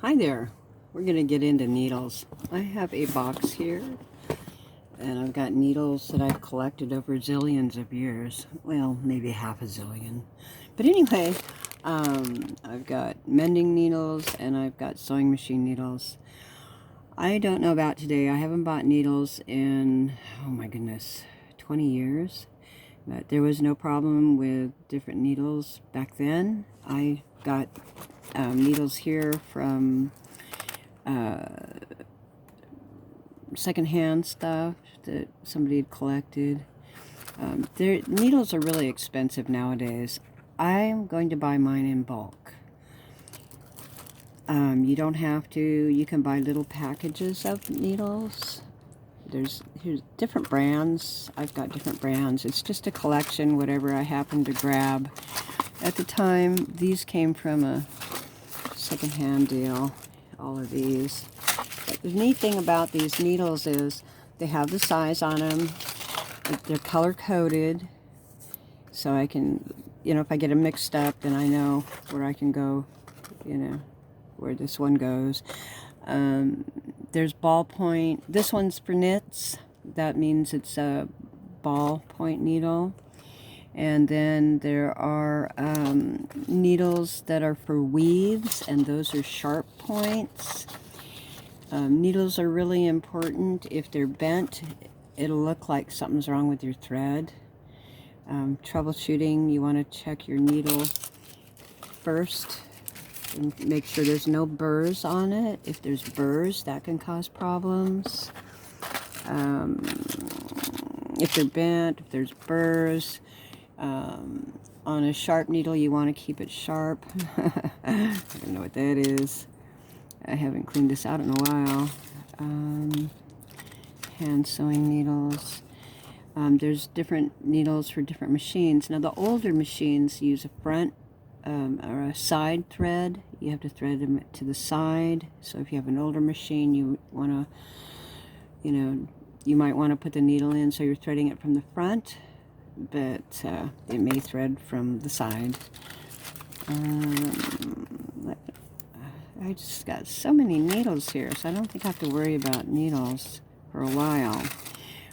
Hi there. We're going to get into needles. I have a box here, and I've got needles that I've collected over zillions of years. Well, maybe half a zillion. But anyway, I've got mending needles, and I've got sewing machine needles. I don't know about today. I haven't bought needles in, oh my goodness, 20 years. But there was no problem with different needles back then. I got needles here from secondhand stuff that somebody had collected. Their needles are really expensive nowadays. I'm going to buy mine in bulk. You don't have to. You can buy little packages of needles. Here's different brands. I've got different brands. It's just a collection, whatever I happen to grab. At the time, these came from a secondhand deal, all of these. But the neat thing about these needles is they have the size on them. They're color-coded, so I can, if I get them mixed up, then I know where I can go, where this one goes. There's ballpoint. This one's for knits. That means it's a ballpoint needle. And then there are needles that are for weaves, and those are sharp points. Needles are really important. If they're bent, it'll look like something's wrong with your thread. Troubleshooting, you want to check your needle first and make sure there's no burrs on it. If there's burrs, that can cause problems. If they're bent, if there's burrs, on a sharp needle, you want to keep it sharp. I don't know what that is. I haven't cleaned this out in a while. Hand sewing needles. There's different needles for different machines. Now, the older machines use a front or a side thread. You have to thread them to the side. So if you have an older machine, you want to, you might want to put the needle in so you're threading it from the front, but it may thread from the side. I just got so many needles here, so I don't think I have to worry about needles for a while.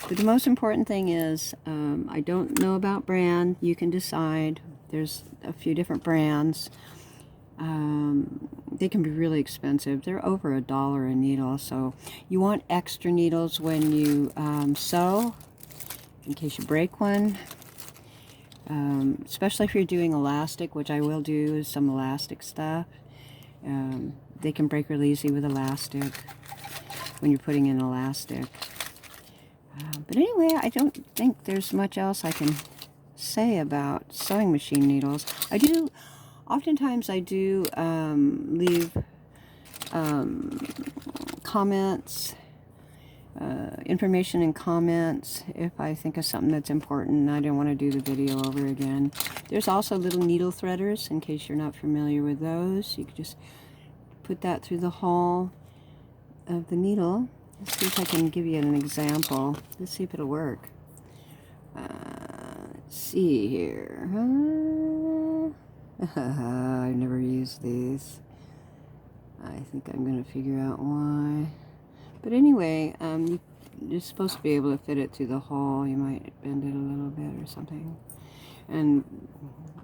But the most important thing is, I don't know about brand. You can decide. There's a few different brands. They can be really expensive. They're over $1 a needle, so you want extra needles when you sew, in case you break one. Especially if you're doing elastic, which I will do some elastic stuff. They can break really easy with elastic when you're putting in elastic. But anyway, I don't think there's much else I can say about sewing machine needles. Oftentimes I do leave comments, information in comments if I think of something that's important and I don't want to do the video over again. There's also little needle threaders, in case you're not familiar with those. You could just put that through the hole of the needle. Let's see if I can give you an example. Let's see if it'll work. Let's see here. I've never used these. I think I'm going to figure out why. But anyway, you're supposed to be able to fit it through the hole. You might bend it a little bit or something. And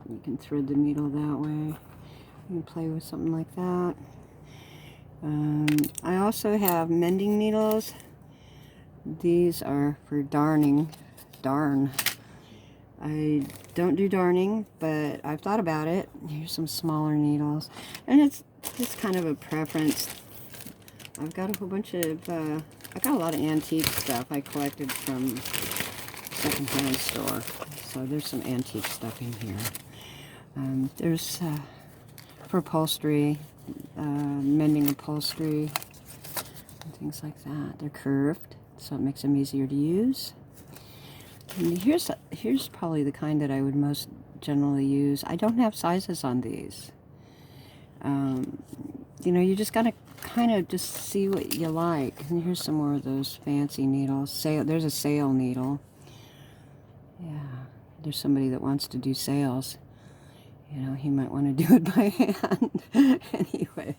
you can thread the needle that way. You can play with something like that. I also have mending needles. These are for darning. Darn. I don't do darning, but I've thought about it. Here's some smaller needles. And it's kind of a preference. I've got a whole bunch of, I got a lot of antique stuff I collected from secondhand store. So there's some antique stuff in here. There's for upholstery, mending upholstery, and things like that. They're curved, so it makes them easier to use. And here's probably the kind that I would most generally use. I don't have sizes on these. You just gotta kind of just see what you like. And here's some more of those fancy needles. There's a sail needle. Yeah, there's somebody that wants to do sails. He might want to do it by hand. Anyway,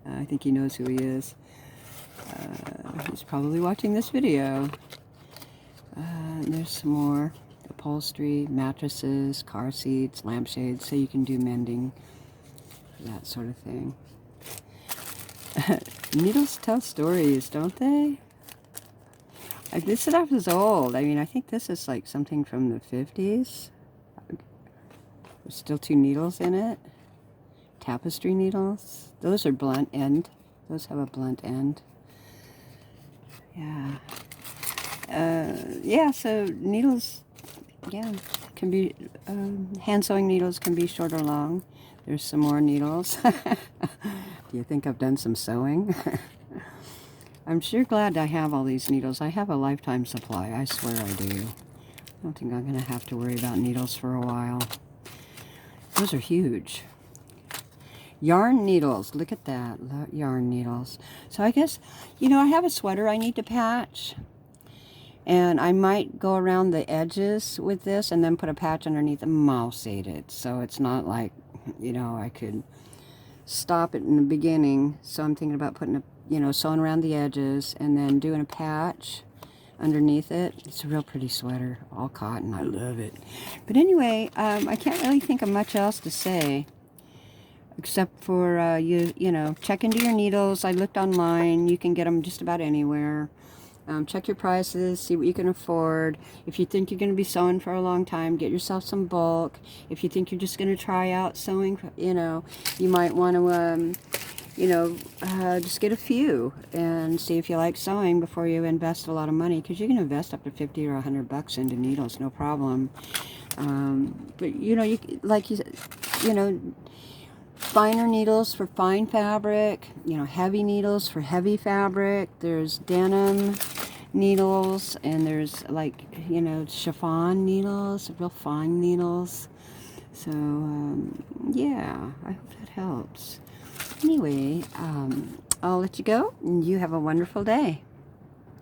I think he knows who he is. He's probably watching this video. And there's some more upholstery, mattresses, car seats, lampshades, so you can do mending, that sort of thing. Needles tell stories, don't they? This stuff is old. I mean, I think this is like something from the 50s. There's still 2 needles in it. Tapestry needles. Those are blunt end. Those have a blunt end. Yeah. Yeah, so needles, yeah, can be, hand sewing needles can be short or long. There's some more needles. Do you think I've done some sewing? I'm sure glad I have all these needles. I have a lifetime supply. I swear I do. I don't think I'm going to have to worry about needles for a while. Those are huge. Yarn needles. Look at that. Yarn needles. So I guess, you know, I have a sweater I need to patch. And I might go around the edges with this and then put a patch underneath the mouse aided. So it's not like, you know, I could stop it in the beginning. So I'm thinking about putting a, you know, sewing around the edges and then doing a patch underneath it. It's a real pretty sweater, all cotton. I love it. But anyway, I can't really think of much else to say except for you know, check into your needles. I looked online. You can get them just about anywhere. Check your prices, see what you can afford. If you think you're going to be sewing for a long time, get yourself some bulk. If you think you're just going to try out sewing, you know, you might want to, you know, just get a few and see if you like sewing before you invest a lot of money, because you can invest up to 50 or 100 bucks into needles, no problem. But you know, you know, finer needles for fine fabric, you know, heavy needles for heavy fabric. There's denim needles, and there's, like, you know, chiffon needles, real fine needles. So yeah, I hope that helps. Anyway, I'll let you go, and you have a wonderful day.